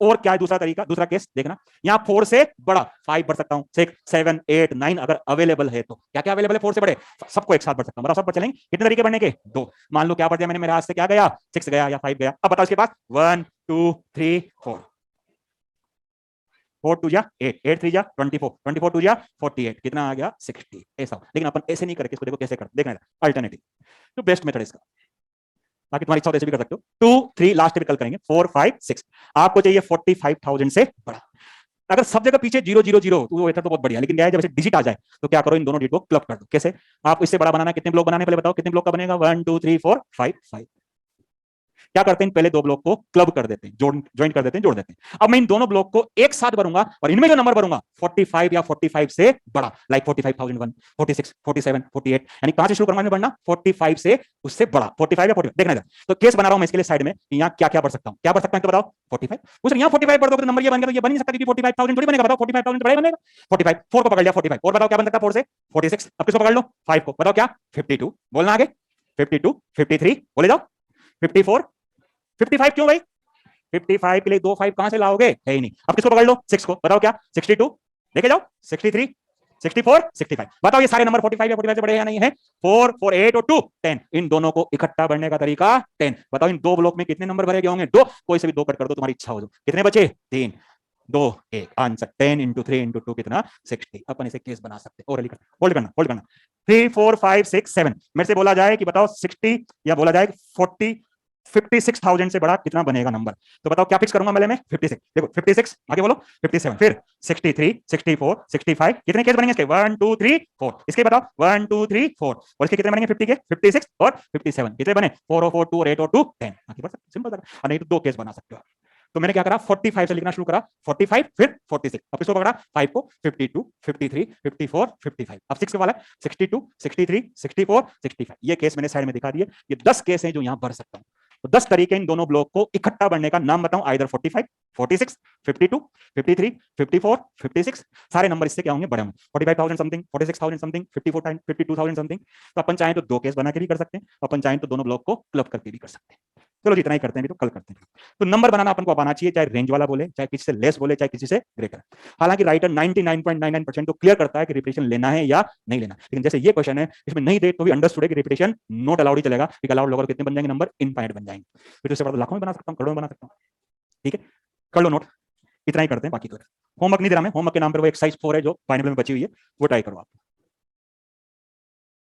और क्या है दूसरा तरीका, दूसरा केस देखना। यहाँ 4 से बड़ा 5 भर सकता हूँ, 6 7 8 9 अगर अवेलेबल है तो। क्या क्या अवेलेबल है 4 से बड़े? सबको एक साथ भर सकता हूँ। बताओ सब भर चलेंगे? कितने तरीके बढ़ने के? 2। मान लो क्या भर दिया मैंने, मेरे हाथ से क्या गया? 6 गया या 5 गया। अब बताओ इसके पास 1 2 3 4, 4 2 जा 8, 8 3 जा 24, 24 2 जा 48, कितना आ गया? 60। ऐसा। लेकिन अपन ऐसे नहीं करके इसको देखो कैसे करते, देखना अल्टरनेटिव, तो बेस्ट मेथड इसका। बाकी तुम्हारी इच्छा हो तो ऐसे भी कर सकते हो। 2 3 लास्ट पे कल करेंगे। 4 5 6 आपको चाहिए 45,000 से बड़ा। अगर सब जगह पीछे 0 0 0 तो वो तो बहुत बढ़िया, लेकिन क्या है जब ऐसे डिजिट आ जाए तो क्या करो, इन दोनों डिजिट को क्लब कर दो। कैसे? आप इससे बड़ा बनाना है, कितने ब्लॉक बनाने पहले बताओ, कितने ब्लॉक का बनेगा? 1 2 3 4 5 5। क्या करते हैं, पहले दो ब्लॉक को क्लब कर देते हैं, ज्वाइंट कर देते हैं, जोड़ देते हैं। अब मैं इन दोनों ब्लॉक को एक साथ भरूंगा और इनमें जो नंबर भरूंगा 45 या 45 से बड़ा, लाइक 45,001 46 47 48, यानी कहां से शुरू करूंगा मैं बढ़ना? 45 से उससे बड़ा। 45 या 45 देखना इधर। तो केस बना रहा हूं मैं इसके लिए साइड में, यहां क्या क्या बढ़ सकता हूं, क्या बढ़ सकता है तो बताओ। 45 उस यहां 45 बढ़ दोगे तो नंबर ये बन गया, तो ये बन नहीं सकता क्योंकि 45,000 थोड़ी बनेगा। बताओ 45,000 बड़ा बनेगा। 45 4 को पकड़ लिया 45 और बताओ क्या बन सकता है 4 से? 46। अब किसको पकड़ लो? 5 को। बताओ क्या? 52। बोलना आगे। 52 53 बोले जाओ। 54 55 क्यों भाई? 55 के लिए 2 5 कहां से लाओगे? है ही नहीं। अब किसको पकड़ लो? 6 को। बताओ क्या? 62 लेके जाओ। 63 64 65 बताओ ये सारे नंबर 45 या 45 से बड़े हैं या नहीं है? 4 4 8 और 2 10, इन दोनों को इकट्ठा बढ़ने का तरीका 10। बताओ इन दो ब्लॉक में कितने नंबर भरे गए होंगे? 2। कोई से भी 2 कट कर दो, तुम्हारी इच्छा हो जो। कितने बचे? 3 2 1 आंसर 10 इंटू 3 इंटू 2 कितना? 60। अपन इसे केस बना सकते हैं। और होल्ड करना होल्ड करना। 3 4 5 6 7 मेरे से बोला जाए कि बताओ 60 या बोला जाए 40 56,000 से बड़ा कितना बनेगा नंबर? तो बताओ क्या फिक्स करूंगा मैं? 56 देखो 56 आगे बोलो 57 फिर 63 64 65 कितने केस बनेंगे इसके? 1 2 3 4 इसके बताओ 1 2 3 4 और इसके कितने बनेंगे? 50 के 56 और 57 कितने बने? 4 और 4 2 और 8 और 2 10 आगे बढ़ सकते सिंपल था। नहीं तो दो केस बना सकते हो। तो मैंने क्या करा 45 से लिखना शुरू करा 45 फिर 46 अब इसको पकड़ा 5 को 52 53 54 55 अब 6 के वाला 62 63 64 65 ये केस मैंने साइड में दिखा दिए। ये 10 केस हैं जो यहां भर सकता हूं। तो 10 तरीके इन दोनों ब्लॉक को इकट्ठा बढ़ने का नाम बताऊं। आइदर 45 46 52 53 54 56 सारे नंबर इससे क्या होंगे? बड़े होंगे। 45,000 समथिंग 46,000 समथिंग 52,000 समथिंग। तो अपन चाहें तो दो केस बना के भी कर सकते हैं, अपन चाहें तो दोनों ब्लॉक को क्लब करके भी कर सकते हैं। चलो जितना ही करते हैं भी तो कल करते हैं। तो नंबर बनाना अपन को अब आना चाहिए, चाहे रेंज वाला बोले, चाहे किसी से लेस बोले, चाहे किसी से ग्रेटर। हालांकि राइटर 99.99% तो क्लियर करता है कि रिपीटेशन लेना है या नहीं लेना, लेकिन जैसे ये क्वेश्चन है इसमें नहीं दे तो भी अंडरस्टूड है कि रिपीटेशन नॉट अलाउड ही चलेगा। अलाउड लोग कितने बन जाएंगे? नंबर इनफाइनाइट बन जाएंगे। फिर उससे बड़ा लाखों में बना सकता हूं, करोड़ों में बना सकता हूं। ठीक है कर लो नोट। इतना ही करते हैं, बाकी तो होमवर्क नहीं दे रहा मैं। होमवर्क के नाम पर वो एक्सरसाइज 4 है जो पाइनेपल में बची हुई है, वो ट्राई करो आप।